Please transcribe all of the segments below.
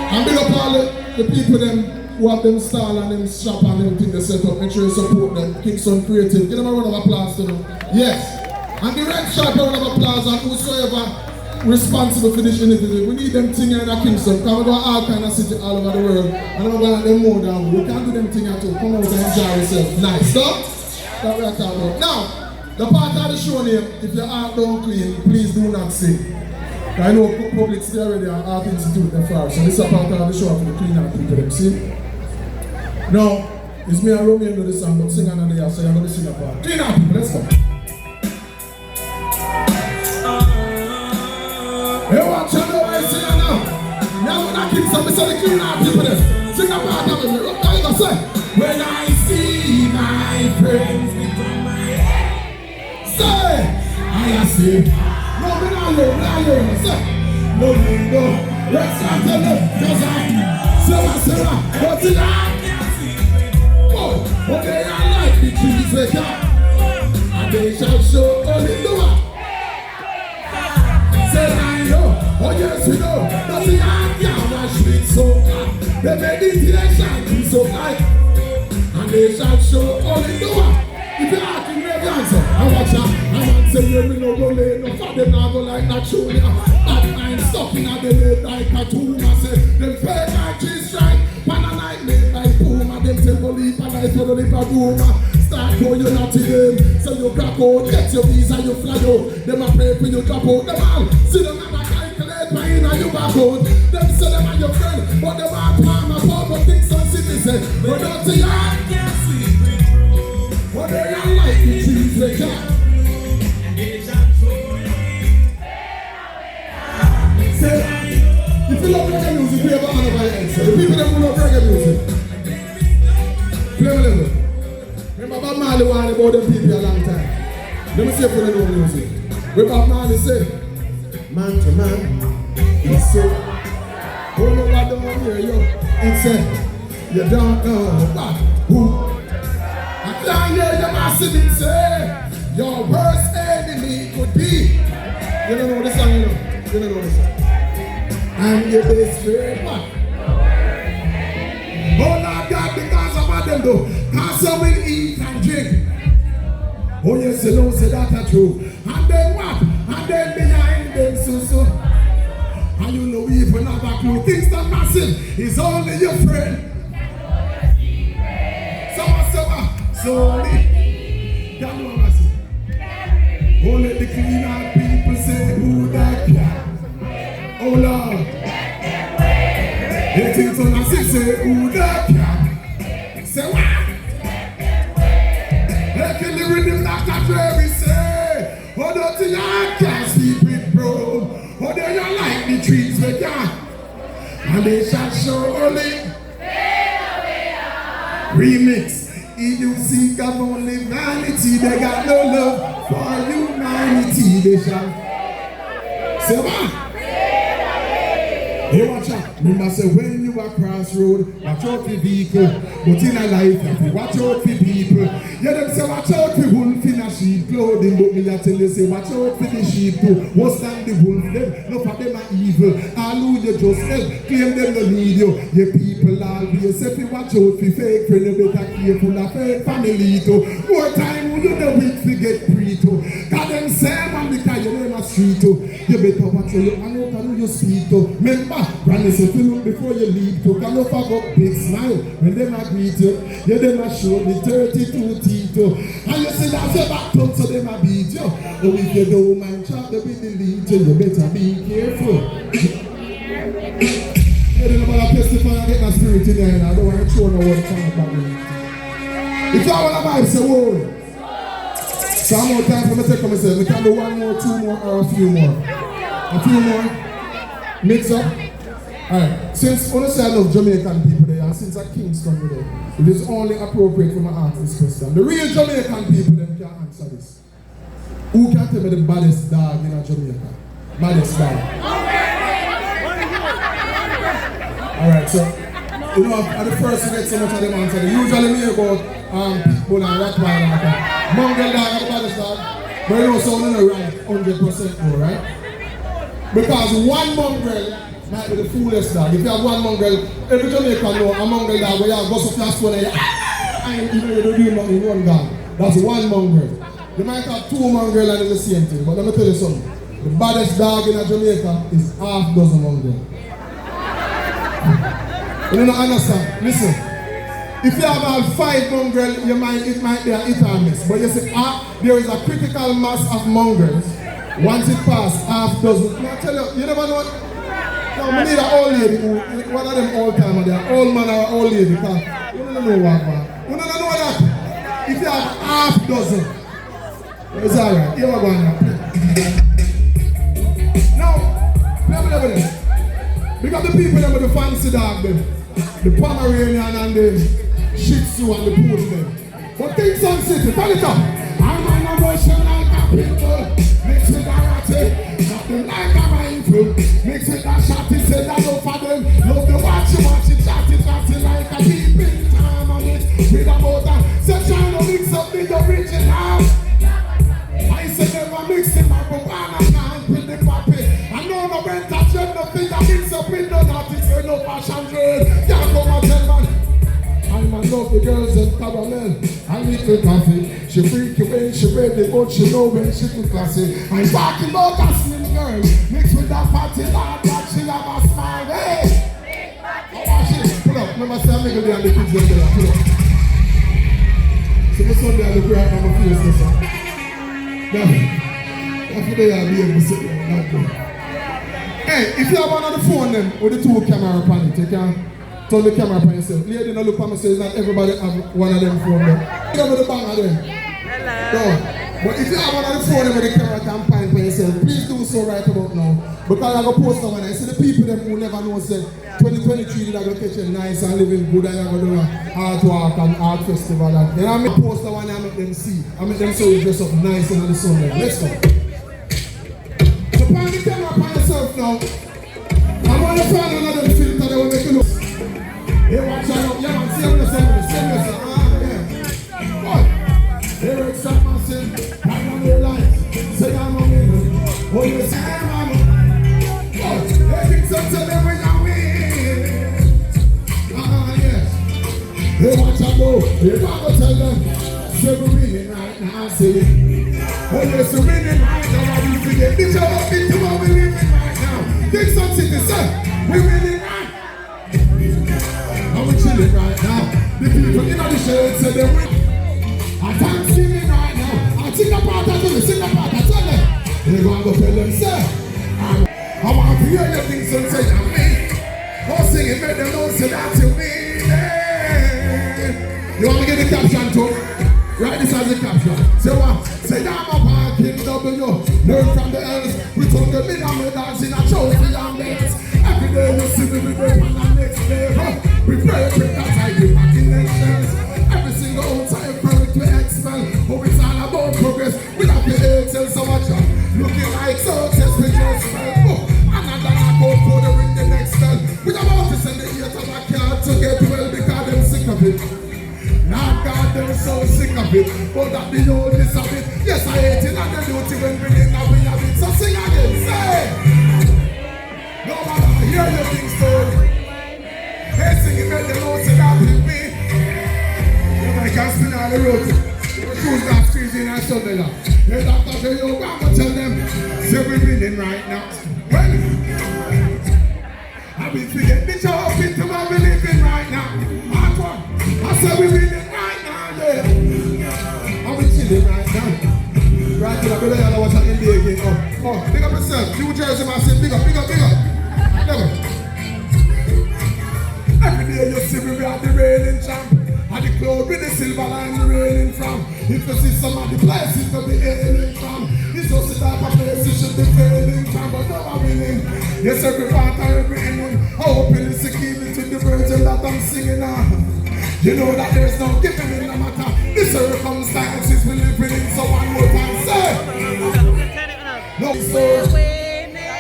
And big up all the people them who have them stall and them shop and everything they set up. Make sure you support them. Kingston Creative. Give them a round of applause to them. Yes. And the red shop, a round of applause, and whosoever responsible for this initiative. We need them things in Kingston. Because we got all kind of city all over the world. And we're going to them more down. We can't do them things too. Come out and enjoy yourself. Nice. Stop. That's what we're talking about. Now, the part of the show name, if your heart don't clean, please do not sing. I know public stay already at Art Institute there far, so this is a part of the show for the clean out people them, see? Now, it's me and Romeo know this song, but sing another year, so you're going to sing a part. Clean out people, let's go. Hey, watch out, know what I say now? Now when I keep something, so the clean out people there. Sing a part of it, what are you going to say? When I see my friends become my head, say, I see. No, we're not here, say. No, let's not tell them, because Sarah, what's it like? Oh, but they are like the trees they got, and they shall show only the one. Say, I know, oh yes, we know, but the eye can wash it so hard. They made it till they shine so bright, and they shall show only the one. If you're asking me the answer, I watch out. I want to say, you know, go lay no for them, not go like naturally. That mind stuck in the bed like a tomb. I say, them fake like cheese strike, pan a night made like Puma. Them Tivoli Gardens for the lip of Puma. Start going you not to them, so you crack out, get your visa, you fly out. Them a pray for you drop out. Them all, see them and I calculate my in and you back out. Them say them are your friend, but them are palm a pop of things on citizen. But don't say, I can't sleep with you. But they are like the trees they got. If you love reggae music, play about another answer. The people that love reggae music, play a little. Remember Bob Marley warned about them people a long time. Let me see if you know music. Where Bob Marley say, man to man, he said, oh no, I don't hear you. He said, you don't know what, who. I can't hear you massive and say, your worst enemy could be. You don't know this song, you know? You don't know this song. I'm your best friend, what? Oh Lord God, because of what them do, because some will eat and drink. Oh yes, you know, say that's true. And then what? And then behind them, so. And you know even have a clue. Kingston massive is only your friend. So only, you know massive. Only the clean out people say who that can. Oh Lord, they think on a six say who that can. Say what? They kill the rhythm like a Jerry say. Oh don't think I can't sleep with bro. Oh they don't like the trees they can. And they shall show only remix. If you seek of only vanity, they got no love for humanity. They shall say what? Hey, watch out. Remember, say when you are crossroad, watch out for vehicle. But in a life, you have to watch out for people. Yeah, them say watch out for wolf in a sheep clothing. But me I tell you, say watch out for the sheep too. What's than the wolf? Them, no for them are evil. All who you just help, claim them no need you. Your people always say if you watch out for fake friend, you better careful of fake family too. More time when you the weak to get free too. Cause them say man because you name a street too. You better watch out and out and you speak too. Remember, granny say to look before you leave too. Can you forget big smile when them a greet you. You them a show the 32 teeth too. And you see that's your back tongue so them a beat you. Oh if you don't mind try to be the lead you better be careful. You don't know about a testify and get my spirit in there and I don't want to show no one time about me. If I want to vibe say whoa. So I'm more time for me to take myself. We can do one more, two more, or a few more. A few more. Mix up. Alright. Since honestly I love Jamaican people there, and since I Kingston there, it is only appropriate for me to ask this question. The real Jamaican people them can answer this. Who can tell me the baddest dog in Jamaica? Baddest dog. Alright, so you know at the first you get so much of them answer. Usually me about people and Rottweiler like that. Mongrel dog are the baddest dog. But you know so I'm not right 100% more, right? Because one mongrel might be the foolish dog. If you have one mongrel, every Jamaican know a mongrel dog where you have gossip your spoon and you don't do nothing, one dog. That's one mongrel. You might have two mongrel and it's the same thing, but let me tell you something. The baddest dog in Jamaica is half dozen mongrel. You don't understand? Listen. If you have about 5 mongrel, it might be a hit or miss. But you see, there is a critical mass of mongrels. Once it passes, half dozen. Now I tell you, you never know what? No, we need an old lady, one of them old timer, they are old man or old lady. You don't know what, man. You don't know that. If you have half dozen, it's alright. Here we go now. Now, never. Because the people that with the fancy dog, them, the Pomeranian and the Shih Tzu and the Poodle. But Kingston City, tell it up. I'm on a motion like a people. Mix with a ratty, nothing like a mindful. Mix with a shotty, say that love for them. Love the watch it, chatty like a deep in time on it. With a motor, say trying to mix up the original. I say never mix it, my banana can't with the puppy. I know no better trend, nothing that mix up in the naughty, say no passion trade. Can't come and tell man. I love the girls in caramel. I need the coffee. She freaky when she ready, but she know when she too classy. I'm talking about a slim girl mixed with that fatty lad that she have a smile. Hey! Pull up. Remember say I'm making the kids in there. Pull up. So this Sunday I look right on my face. That's what they are being able to sit there. Hey, if you have one on the phone then with the 2 camera on it, you can turn the camera upon yourself. Lady, don't look at me, say it's not everybody have one of them phone there. You have the bang of them. No. But if you have one of the phone with the camera can point for yourself, please do so right about now. Because I'm going to post someone and see the people them who never know say 2023 they're going to catch you nice and living good and you're going to do an art walk and art festival. And then I make post the one and I make them see. I make them so you dress up nice in the sun. Let's go. So point the camera upon yourself now. I'm going to find another filter that will make you look. Hey, watch out, yeah, man, see how you're saying, yeah. What? Here it's up, man, say, I'm on your life, say I'm on your life. Oh, you say I'm on your life. Hey, it's up to them when you win. Yes. Hey, watch out, go. You gotta tell them, say we're winning right now, say. Oh, yes, we're winning right now, I will forget. This is what we're living right now. Kingston City, say, we're winning right now. We're chilling right now. The people in the shade say they win. I'm Thanksgiving right now. I sing a part, I tell them. They're going to go tell them, say, I want to hear your things and say, I'm me. Go sing it, make them know, say that you mean it. You want to get the caption too? Write this as a caption. Say what? Say, I'm a parking W. Learn from the elders. We took the middle and we dance in a trophy and beds. Every day you see me, we break on the next day. We pray that I give back in nations. Every single time project we expel. Oh, it's all about progress. We have the ATL so much. Looking like success, we just fell. Oh, another knock out for the ring the next spell. We have about to send the ear to my car to get well because they're sick of it. Now God, they're so sick of it. But that the oldest of it. Yes, I hate it and the duty when we didn't have it. So sing again, say. No matter, hear your thing story. Hey, sing it, make them know say that with me. You know, I can't spin all the road. The shoes got squeezing and Sunday now. Hey, Dr. J, I'm going to tell them, say we're winning right now. Well, I will forget the show up into what we're living right now. Part one, I said we're winning right now, yeah. Are we chilling right now? Right now, I better know what's an NBA game. Oh, big up yourself. New Jersey, man, say big up. Never. Every day you see me at the railing champ. And the cloud with the silver line railing from. If you see some of the places to be ailing from. It's just the type of place you should be failing from. But never winning. Yes, every part of every ending. I hope it is to keep it to the virgin that I'm singing now. You know that there's no giving in no matter the circumstances we live in. So one more time, say. No, sir.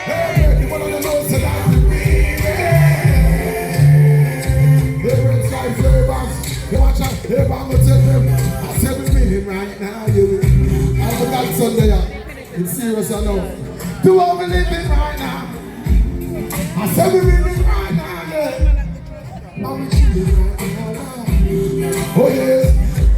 Hey, you want to know so that we win. Watch out, hey, I'm gonna tell them. I said we're winning right now, you. I forgot Sunday, it's serious, I know. Do what we're living right now. I So we really right now, I'm chilling right now. Oh yes.